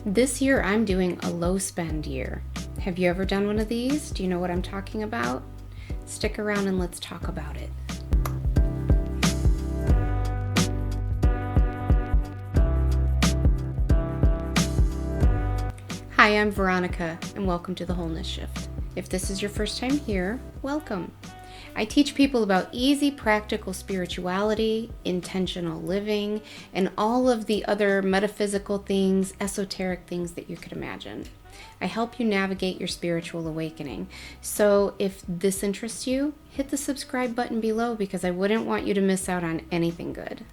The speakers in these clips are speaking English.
This year I'm doing a low spend year. Have you ever done one of these? Do you know what I'm talking about? Stick around and let's talk about it. Hi, I'm Veronica, and welcome to the Wholeness Shift. If this is your first time here, welcome. I teach people about easy, practical spirituality, intentional living, and all of the other metaphysical things, esoteric things that you could imagine. I help you navigate your spiritual awakening. So if this interests you, hit the subscribe button below because I wouldn't want you to miss out on anything good.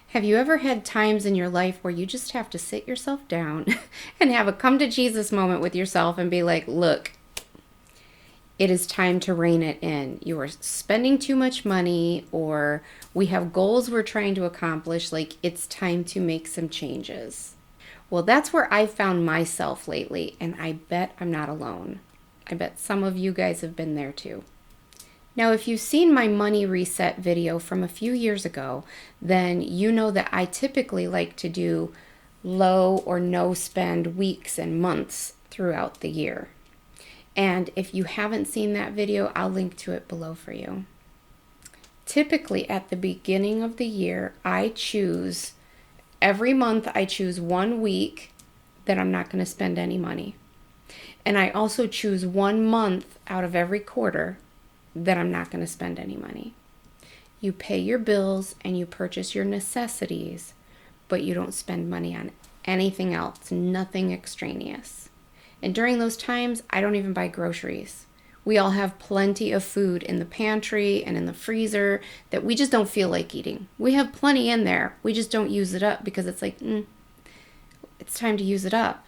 Have you ever had times in your life where you just have to sit yourself down and have a come to Jesus moment with yourself and be like, look, it is time to rein it in. You are spending too much money, or we have goals we're trying to accomplish. Like, it's time to make some changes. Well, that's where I've found myself lately, and I bet I'm not alone. I bet some of you guys have been there too. Now, if you've seen my money reset video from a few years ago, then you know that I typically like to do low or no spend weeks and months throughout the year. And if you haven't seen that video, I'll link to it below for you. Typically at the beginning of the year, every month I choose 1 week that I'm not going to spend any money. And I also choose 1 month out of every quarter that I'm not going to spend any money. You pay your bills and you purchase your necessities, but you don't spend money on anything else, nothing extraneous. And during those times, I don't even buy groceries. We all have plenty of food in the pantry and in the freezer that we just don't feel like eating. We have plenty in there. We just don't use it up because it's like, it's time to use it up.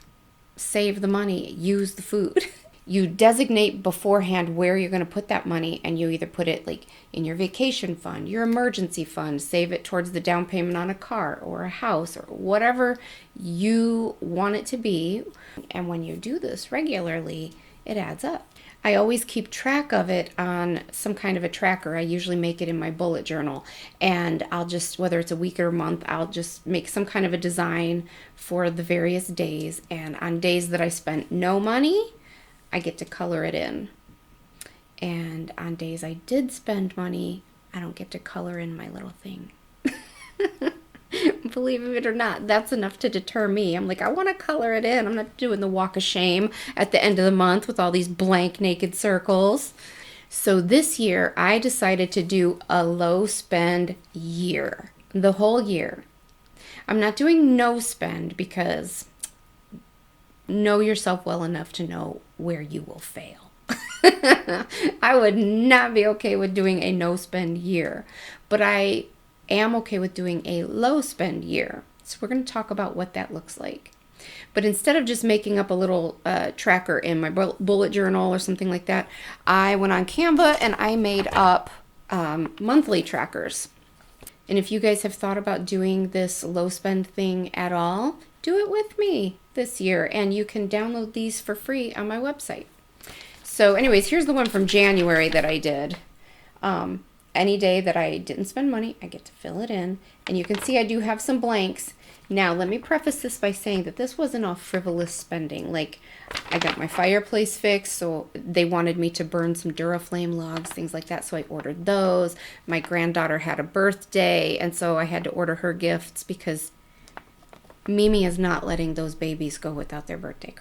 Save the money, use the food. You designate beforehand where you're going to put that money, and you either put it like in your vacation fund, your emergency fund, save it towards the down payment on a car or a house or whatever you want it to be. And when you do this regularly, it adds up. I always keep track of it on some kind of a tracker. I usually make it in my bullet journal, and I'll just, whether it's a week or a month, I'll just make some kind of a design for the various days. And on days that I spent no money, I get to color it in. And on days I did spend money, I don't get to color in my little thing. Believe it or not, that's enough to deter me. I'm like, I want to color it in. I'm not doing the walk of shame at the end of the month with all these blank naked circles. So this year I decided to do a low spend year, the whole year. I'm not doing no spend because know yourself well enough to know where you will fail. I would not be okay with doing a no spend year, but I am okay with doing a low spend year. So we're going to talk about what that looks like. But instead of just making up a little tracker in my bullet journal or something like that, I went on Canva and I made up monthly trackers. And if you guys have thought about doing this low spend thing at all, do it with me this year, and you can download these for free on my website. So anyways, here's the one from January that I did. Any day that I didn't spend money, I get to fill it in, and you can see I do have some blanks. Now, let me preface this by saying that this wasn't all frivolous spending. Like, I got my fireplace fixed, so they wanted me to burn some Duraflame logs, things like that, so I ordered those. My granddaughter had a birthday, and so I had to order her gifts because Mimi is not letting those babies go without their birthday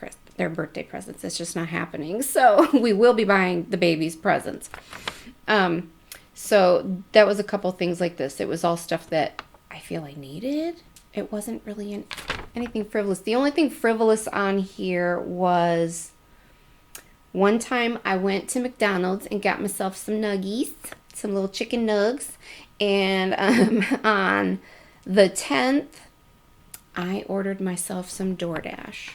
presents. It's just not happening. So we will be buying the babies presents. So that was a couple things like this. It was all stuff that I feel I needed. It wasn't really anything frivolous. The only thing frivolous on here was one time I went to McDonald's and got myself some nuggies, some little chicken nugs. And on the 10th, I ordered myself some DoorDash.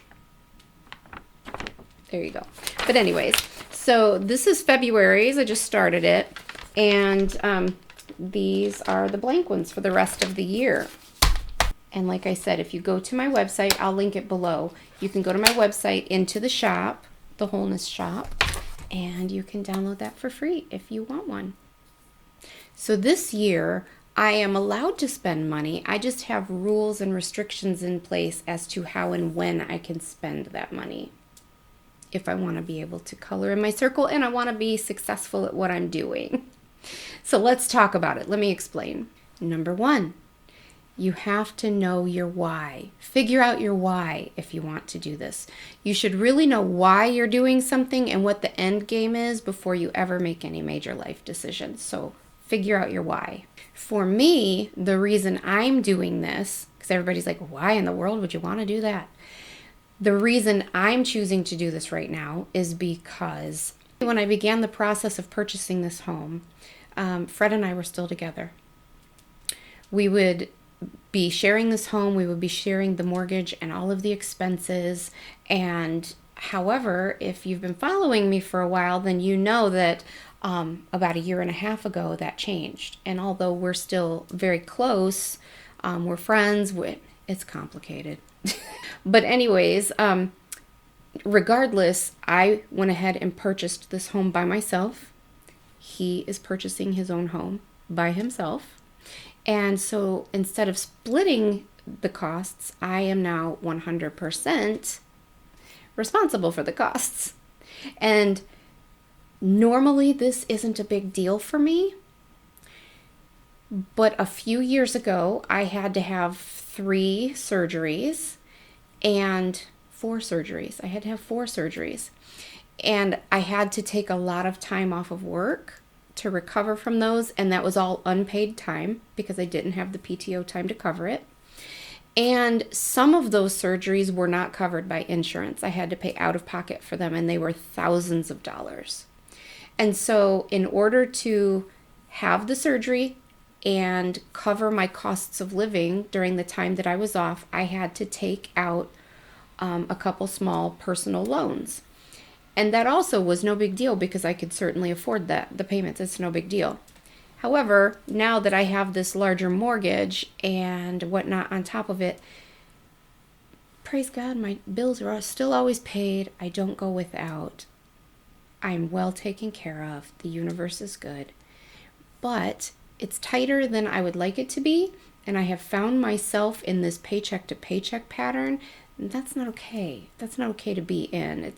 There you go. But anyways, so this is February's. I just started it. And these are the blank ones for the rest of the year. And like I said, if you go to my website, I'll link it below. You can go to my website, into the shop, the Wholeness Shop, and you can download that for free if you want one. So this year, I am allowed to spend money. I just have rules and restrictions in place as to how and when I can spend that money. If I want to be able to color in my circle and I want to be successful at what I'm doing. So let's talk about it. Let me explain. Number one, you have to know your why. Figure out your why if you want to do this. You should really know why you're doing something and what the end game is before you ever make any major life decisions. So figure out your why. For me, the reason I'm doing this, because everybody's like, why in the world would you want to do that? The reason I'm choosing to do this right now is because when I began the process of purchasing this home, Fred and I were still together. We would be sharing this home. We would be sharing the mortgage and all of the expenses. And however, if you've been following me for a while, then you know that about a year and a half ago that changed. And although we're still very close, we're friends, it's complicated. But anyways, regardless, I went ahead and purchased this home by myself. He is purchasing his own home by himself. And so instead of splitting the costs, I am now 100% responsible for the costs. And normally this isn't a big deal for me. But a few years ago, I had to have 3 surgeries and 4 surgeries. I had to have 4 surgeries. And I had to take a lot of time off of work to recover from those. And that was all unpaid time because I didn't have the PTO time to cover it. And some of those surgeries were not covered by insurance. I had to pay out of pocket for them, and they were thousands of dollars. And so in order to have the surgery and cover my costs of living during the time that I was off, I had to take out a couple small personal loans. And that also was no big deal because I could certainly afford the payments. It's no big deal. However, now that I have this larger mortgage and whatnot on top of it, praise God, my bills are still always paid. I don't go without. I'm well taken care of. The universe is good. But it's tighter than I would like it to be. And I have found myself in this paycheck to paycheck pattern. And that's not okay. That's not okay to be in.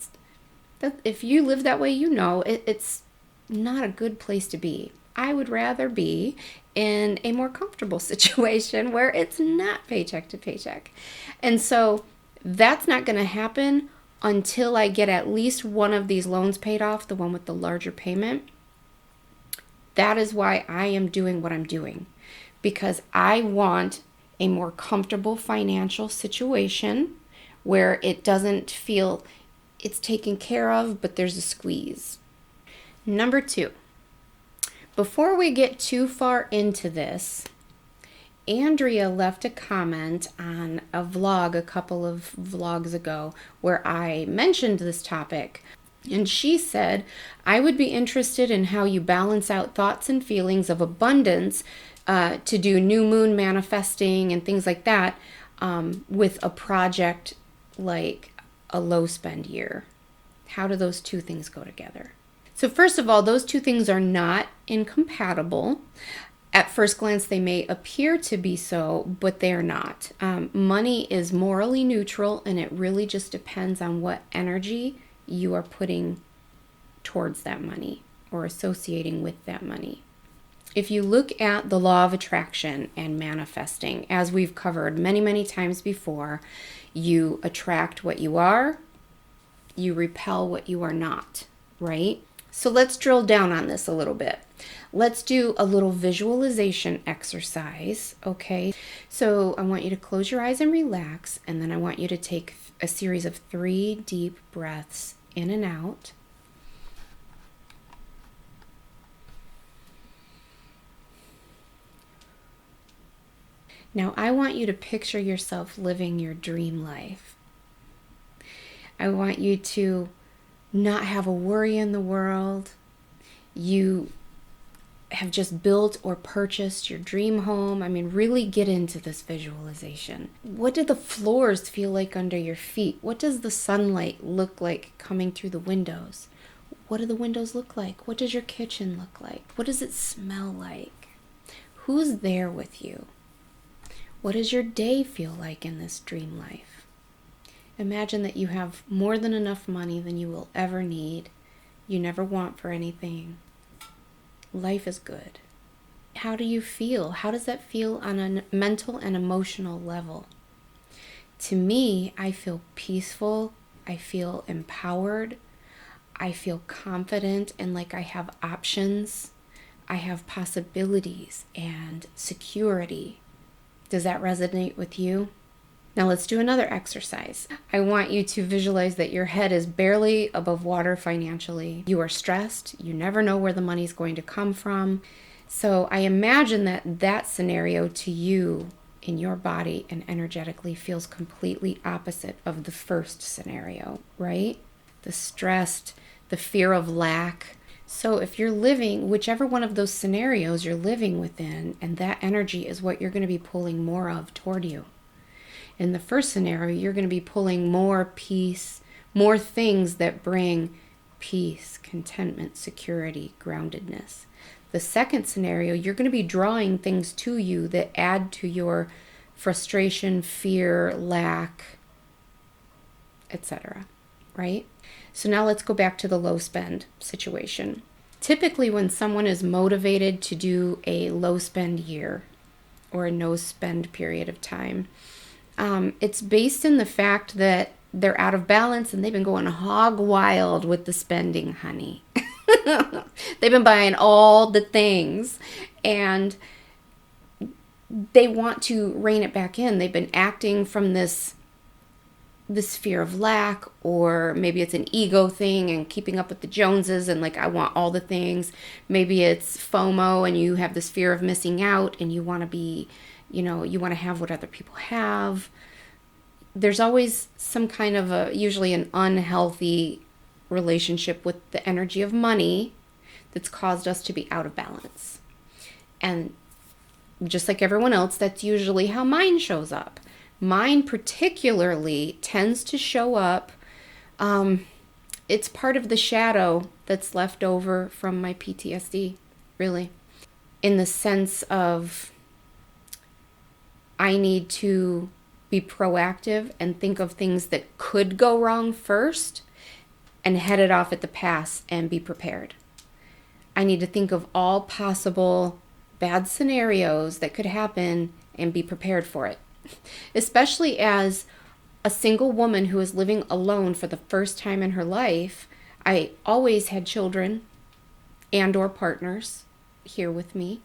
If you live that way, you know it's not a good place to be. I would rather be in a more comfortable situation where it's not paycheck to paycheck. And so that's not going to happen until I get at least one of these loans paid off, the one with the larger payment. That is why I am doing what I'm doing, because I want a more comfortable financial situation where it doesn't feel it's taken care of, but there's a squeeze. Number 2, before we get too far into this, Andrea left a comment on a vlog a couple of vlogs ago where I mentioned this topic. And she said, I would be interested in how you balance out thoughts and feelings of abundance to do new moon manifesting and things like that with a project like a low spend year. How do those two things go together? So first of all, those two things are not incompatible. At first glance, they may appear to be so, but they are not. Money is morally neutral, and it really just depends on what energy you are putting towards that money or associating with that money. If you look at the law of attraction and manifesting, as we've covered many, many times before, you attract what you are, you repel what you are not, right? So let's drill down on this a little bit. Let's do a little visualization exercise, okay? So I want you to close your eyes and relax, and then I want you to take a series of 3 deep breaths in and out. Now I want you to picture yourself living your dream life. I want you to not have a worry in the world. You have just built or purchased your dream home. I mean, really get into this visualization. What do the floors feel like under your feet? What does the sunlight look like coming through the windows? What do the windows look like? What does your kitchen look like? What does it smell like? Who's there with you? What does your day feel like in this dream life? Imagine that you have more than enough money than you will ever need. You never want for anything. Life is good. How do you feel? How does that feel on a mental and emotional level? To me, I feel peaceful. I feel empowered. I feel confident and like I have options. I have possibilities and security. Does that resonate with you? Now let's do another exercise. I want you to visualize that your head is barely above water financially. You are stressed. You never know where the money's going to come from. So I imagine that scenario to you in your body and energetically feels completely opposite of the first scenario, right? The stressed, the fear of lack. So if you're living, whichever one of those scenarios you're living within, and that energy is what you're going to be pulling more of toward you. In the first scenario, you're going to be pulling more peace, more things that bring peace, contentment, security, groundedness. The second scenario, you're going to be drawing things to you that add to your frustration, fear, lack, etc. Right? So now let's go back to the low spend situation. Typically, when someone is motivated to do a low spend year or a no spend period of time, it's based in the fact that they're out of balance and they've been going hog wild with the spending, honey. They've been buying all the things and they want to rein it back in. They've been acting from this fear of lack, or maybe it's an ego thing and keeping up with the Joneses and like, I want all the things. Maybe it's FOMO and you have this fear of missing out and you want to be, you want to have what other people have. There's always some kind of usually an unhealthy relationship with the energy of money that's caused us to be out of balance. And just like everyone else, that's usually how mine shows up. Mine particularly tends to show up, it's part of the shadow that's left over from my PTSD, really. In the sense of, I need to be proactive and think of things that could go wrong first and head it off at the pass and be prepared. I need to think of all possible bad scenarios that could happen and be prepared for it. Especially as a single woman who is living alone for the first time in her life, I always had children and or partners here with me.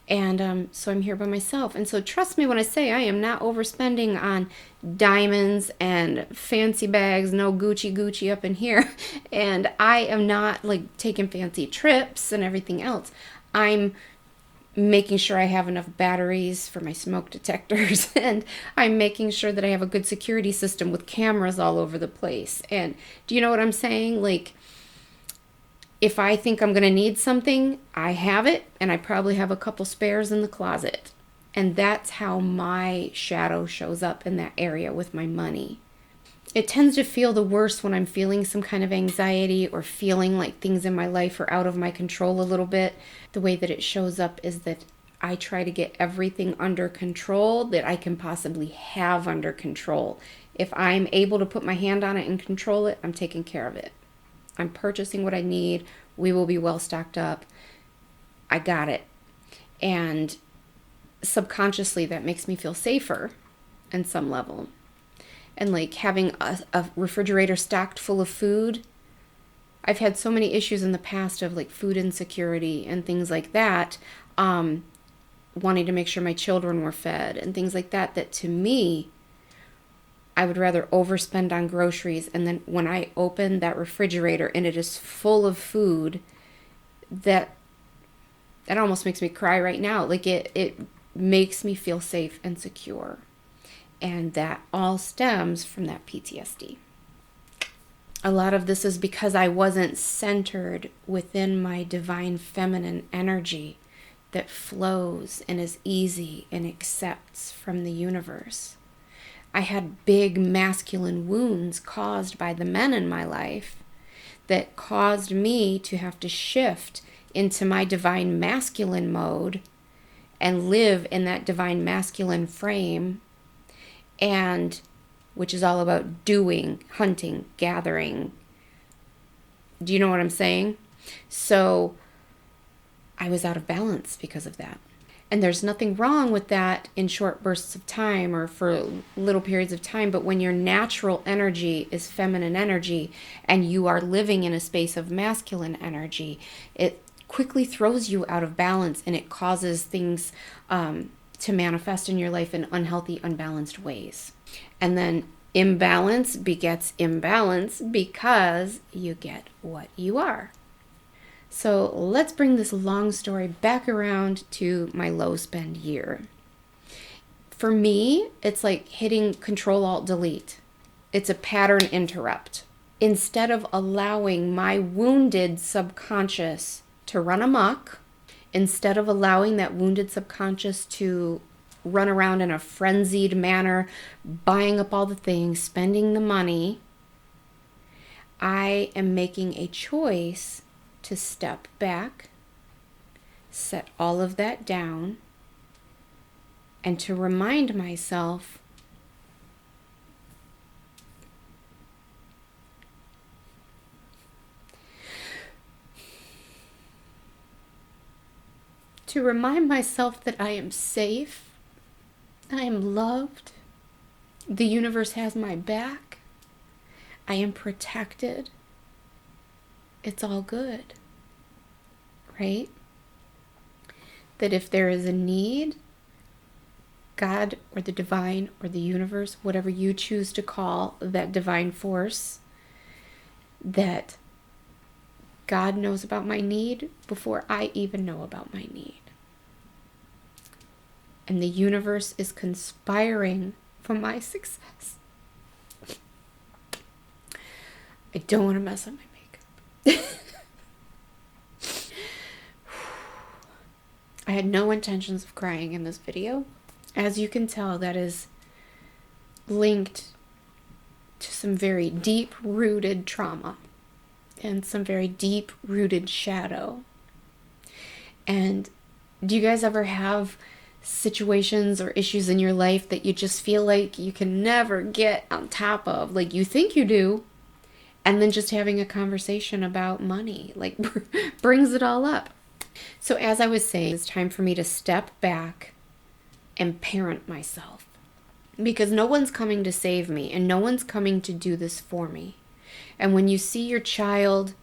And so I'm here by myself. And so trust me when I say I am not overspending on diamonds and fancy bags, no Gucci up in here. And I am not like taking fancy trips and everything else. I'm making sure I have enough batteries for my smoke detectors, and I'm making sure that I have a good security system with cameras all over the place. And do you know what I'm saying? Like, if I think I'm going to need something, I have it, and I probably have a couple spares in the closet. And that's how my shadow shows up in that area with my money. It tends to feel the worst when I'm feeling some kind of anxiety or feeling like things in my life are out of my control a little bit. The way that it shows up is that I try to get everything under control that I can possibly have under control. If I'm able to put my hand on it and control it, I'm taking care of it. I'm purchasing what I need. We will be well stocked up. I got it. And subconsciously, that makes me feel safer on some level. And like having a refrigerator stocked full of food. I've had so many issues in the past of like food insecurity and things like that. Wanting to make sure my children were fed and things like that. That to me, I would rather overspend on groceries. And then when I open that refrigerator and it is full of food, that almost makes me cry right now. Like it makes me feel safe and secure. And that all stems from that PTSD. A lot of this is because I wasn't centered within my divine feminine energy that flows and is easy and accepts from the universe. I had big masculine wounds caused by the men in my life that caused me to have to shift into my divine masculine mode and live in that divine masculine frame, and which is all about doing, hunting, gathering. Do you know what I'm saying? So I was out of balance because of that. And there's nothing wrong with that in short bursts of time or for little periods of time. But when your natural energy is feminine energy and you are living in a space of masculine energy, it quickly throws you out of balance, and it causes things to manifest in your life in unhealthy, unbalanced ways. And then imbalance begets imbalance because you get what you are. So let's bring this long story back around to my low spend year. For me, it's like hitting Control-Alt-Delete. It's a pattern interrupt. Instead of allowing my wounded subconscious to run amok, instead of allowing that wounded subconscious to run around in a frenzied manner, buying up all the things, spending the money, I am making a choice to step back, set all of that down, and to remind myself that I am safe, I am loved, the universe has my back, I am protected. It's all good, right? That if there is a need, God or the divine or the universe, whatever you choose to call that divine force, that God knows about my need before I even know about my need. And the universe is conspiring for my success. I don't want to mess up my makeup. I had no intentions of crying in this video. As you can tell, that is linked to some very deep-rooted trauma and some very deep-rooted shadow. And do you guys ever have situations or issues in your life that you just feel like you can never get on top of? Like you think you do, and then just having a conversation about money like brings it all up. So as I was saying, it's time for me to step back and parent myself, because no one's coming to save me and no one's coming to do this for me. And when you see your child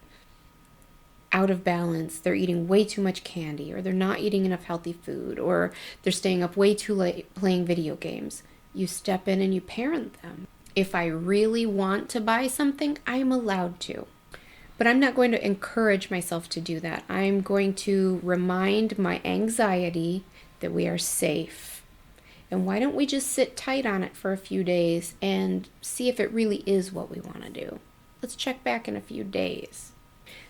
out of balance, they're eating way too much candy, or they're not eating enough healthy food, or they're staying up way too late playing video games, you step in and you parent them. If I really want to buy something, I'm allowed to. But I'm not going to encourage myself to do that. I'm going to remind my anxiety that we are safe. And why don't we just sit tight on it for a few days and see if it really is what we want to do? Let's check back in a few days.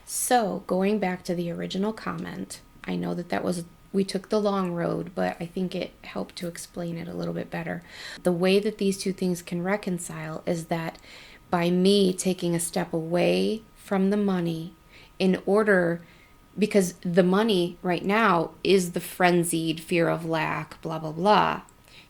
So going back to the original comment, I know that we took the long road, but I think it helped to explain it a little bit better. The way that these two things can reconcile is that by me taking a step away from the money because the money right now is the frenzied fear of lack, blah, blah, blah.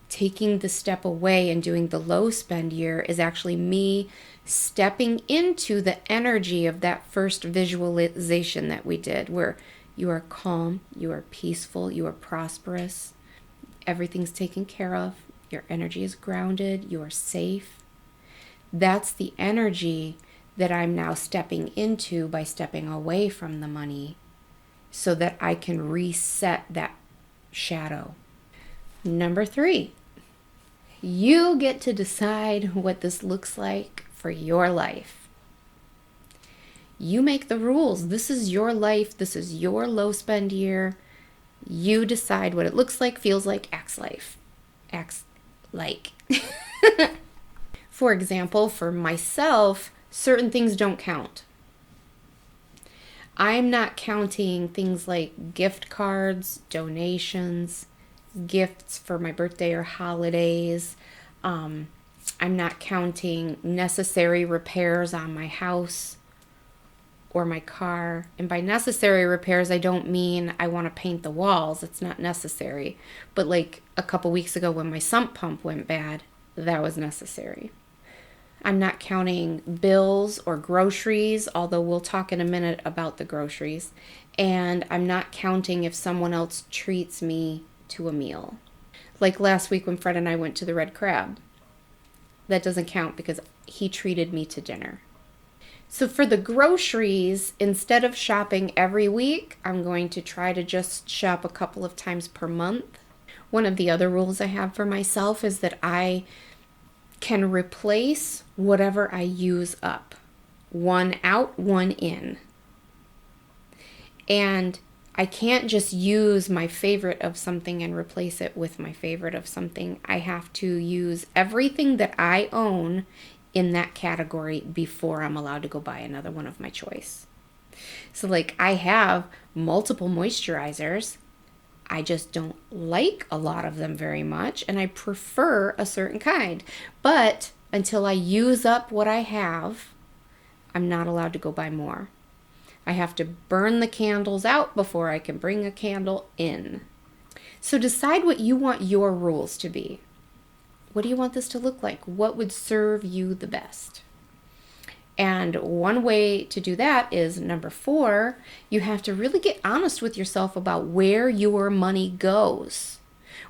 Taking the step away and doing the low spend year is actually me stepping into the energy of that first visualization that we did, where you are calm, you are peaceful, you are prosperous, everything's taken care of, your energy is grounded, you are safe. That's the energy that I'm now stepping into by stepping away from the money, so that I can reset that shadow. Number 3, you get to decide what this looks like for your life. You make the rules. This is your life. This is your low spend year. You decide what it looks like, feels like, acts like. For example, for myself, certain things don't count. I'm not counting things like gift cards, donations, gifts for my birthday or holidays. I'm not counting necessary repairs on my house or my car. And by necessary repairs, I don't mean I want to paint the walls. It's not necessary. But like a couple weeks ago when my sump pump went bad, that was necessary. I'm not counting bills or groceries, although we'll talk in a minute about the groceries. And I'm not counting if someone else treats me to a meal. Like last week when Fred and I went to the Red Crab. That doesn't count because he treated me to dinner. So for the groceries, instead of shopping every week, I'm going to try to just shop a couple of times per month. One of the other rules I have for myself is that I can replace whatever I use up. One out, one in. And I can't just use my favorite of something and replace it with my favorite of something. I have to use everything that I own in that category before I'm allowed to go buy another one of my choice. So like I have multiple moisturizers. I just don't like a lot of them very much, and I prefer a certain kind. But until I use up what I have, I'm not allowed to go buy more. I have to burn the candles out before I can bring a candle in. So decide what you want your rules to be. What do you want this to look like? What would serve you the best? And one way to do that is number 4, you have to really get honest with yourself about where your money goes.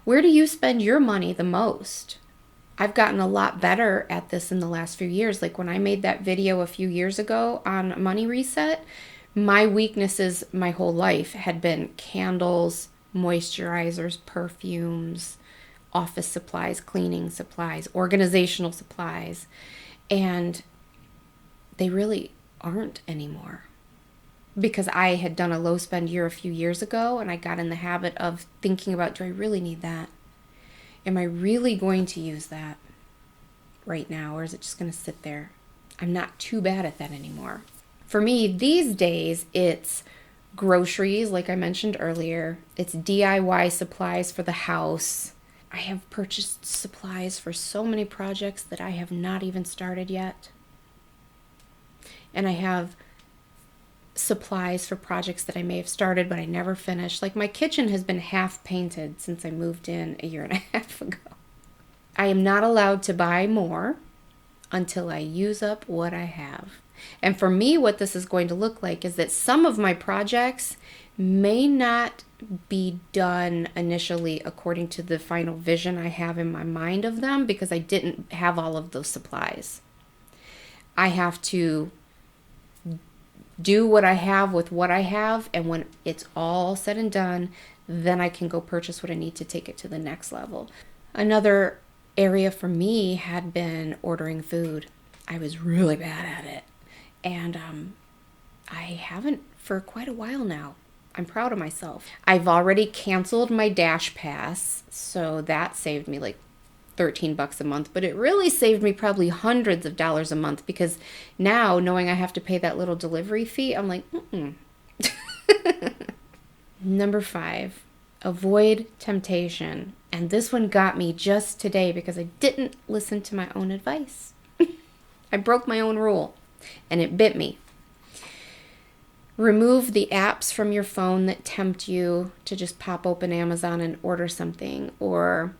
Where do you spend your money the most? I've gotten a lot better at this in the last few years. Like when I made that video a few years ago on money reset, my weaknesses my whole life had been candles, moisturizers, perfumes, office supplies, cleaning supplies, organizational supplies, and they really aren't anymore. Because I had done a low spend year a few years ago, and I got in the habit of thinking about, do I really need that? Am I really going to use that right now, or is it just going to sit there? I'm not too bad at that anymore. For me, these days, it's groceries, like I mentioned earlier. It's DIY supplies for the house. I have purchased supplies for so many projects that I have not even started yet. And I have supplies for projects that I may have started but I never finished. Like my kitchen has been half painted since I moved in a year and a half ago. I am not allowed to buy more until I use up what I have. And for me, what this is going to look like is that some of my projects may not be done initially according to the final vision I have in my mind of them because I didn't have all of those supplies. I have to do what I have with what I have, and when it's all said and done, then I can go purchase what I need to take it to the next level. Another area for me had been ordering food. I was really bad at it. And I haven't for quite a while now. I'm proud of myself. I've already canceled my Dash Pass, so that saved me like $13 a month, but it really saved me probably hundreds of dollars a month because now knowing I have to pay that little delivery fee, I'm like, Number 5, avoid temptation. And this one got me just today because I didn't listen to my own advice. I broke my own rule. And it bit me. Remove the apps from your phone that tempt you to just pop open Amazon and order something, or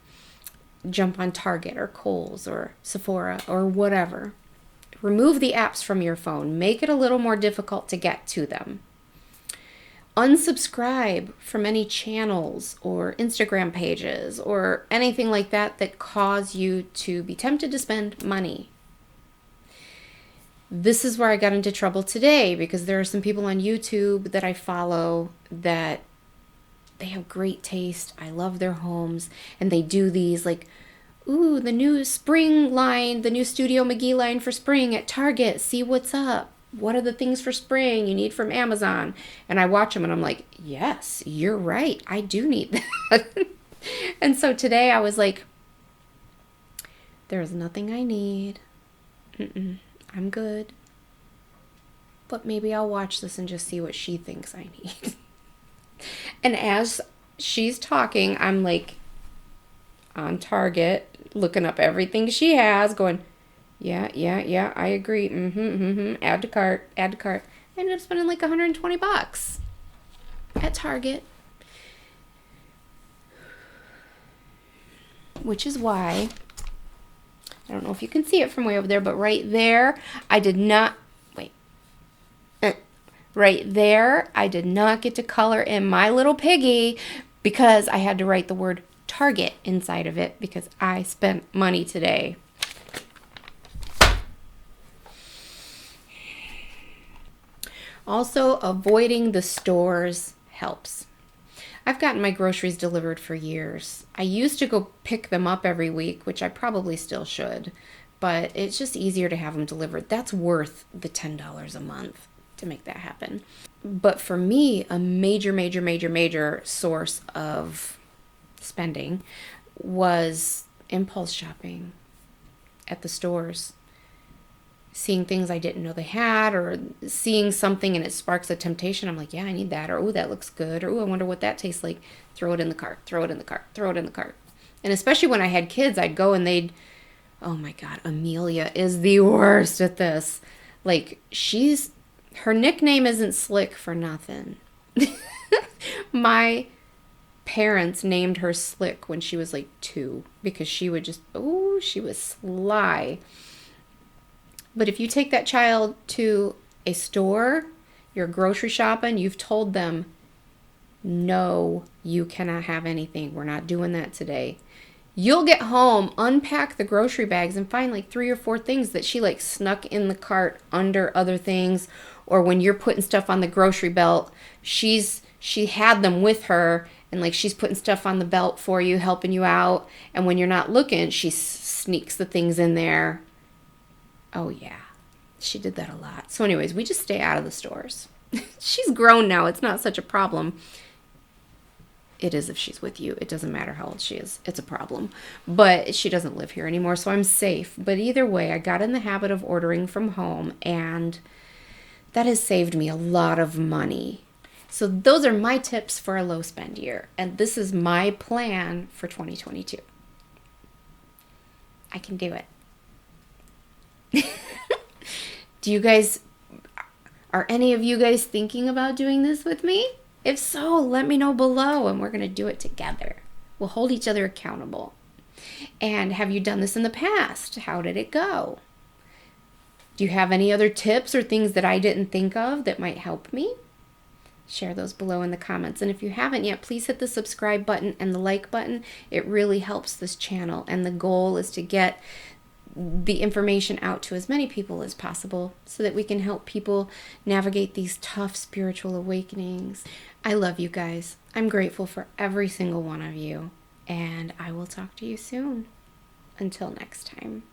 jump on Target or Kohl's or Sephora or whatever. Remove the apps from your phone. Make it a little more difficult to get to them. Unsubscribe from any channels or Instagram pages or anything like that that cause you to be tempted to spend money. This is where I got into trouble today because there are some people on YouTube that I follow that they have great taste. I love their homes, and they do these like, ooh, the new spring line, the new Studio McGee line for spring at Target. See what's up. What are the things for spring you need from Amazon? And I watch them and I'm like, yes, you're right. I do need that. And so today I was like, there's nothing I need. I'm good. But maybe I'll watch this and just see what she thinks I need. And as she's talking, I'm like on Target, looking up everything she has, going, yeah, I agree. Add to cart. I ended up spending like 120 bucks at Target. Which is why, I don't know if you can see it from way over there, but right there, I did not, wait. Right there, I did not get to color in my little piggy because I had to write the word Target inside of it because I spent money today. Also, avoiding the stores helps. I've gotten my groceries delivered for years. I used to go pick them up every week, which I probably still should, but it's just easier to have them delivered. That's worth the $10 a month to make that happen. But for me, a major source of spending was impulse shopping at the stores. Seeing things I didn't know they had, or seeing something and it sparks a temptation. I'm like, yeah, I need that. Or, oh, that looks good. Or, oh, I wonder what that tastes like. Throw it in the cart, throw it in the cart, throw it in the cart. And especially when I had kids, I'd go and they'd, oh my God, Amelia is the worst at this. Like, her nickname isn't Slick for nothing. My parents named her Slick when she was like 2 because she would just, oh, she was sly. But if you take that child to a store, you're grocery shopping, you've told them, no, you cannot have anything. We're not doing that today. You'll get home, unpack the grocery bags, and find like 3 or 4 things that she like snuck in the cart under other things. Or when you're putting stuff on the grocery belt, she had them with her, and like she's putting stuff on the belt for you, helping you out. And when you're not looking, she sneaks the things in there. Oh, yeah. She did that a lot. So anyways, we just stay out of the stores. She's grown now. It's not such a problem. It is if she's with you. It doesn't matter how old she is. It's a problem. But she doesn't live here anymore, so I'm safe. But either way, I got in the habit of ordering from home, and that has saved me a lot of money. So those are my tips for a low spend year. And this is my plan for 2022. I can do it. Are any of you guys thinking about doing this with me? If so, let me know below and we're going to do it together. We'll hold each other accountable. And have you done this in the past? How did it go? Do you have any other tips or things that I didn't think of that might help me? Share those below in the comments. And if you haven't yet, please hit the subscribe button and the like button. It really helps this channel. And the goal is to get the information out to as many people as possible so that we can help people navigate these tough spiritual awakenings. I love you guys. I'm grateful for every single one of you. And I will talk to you soon. Until next time.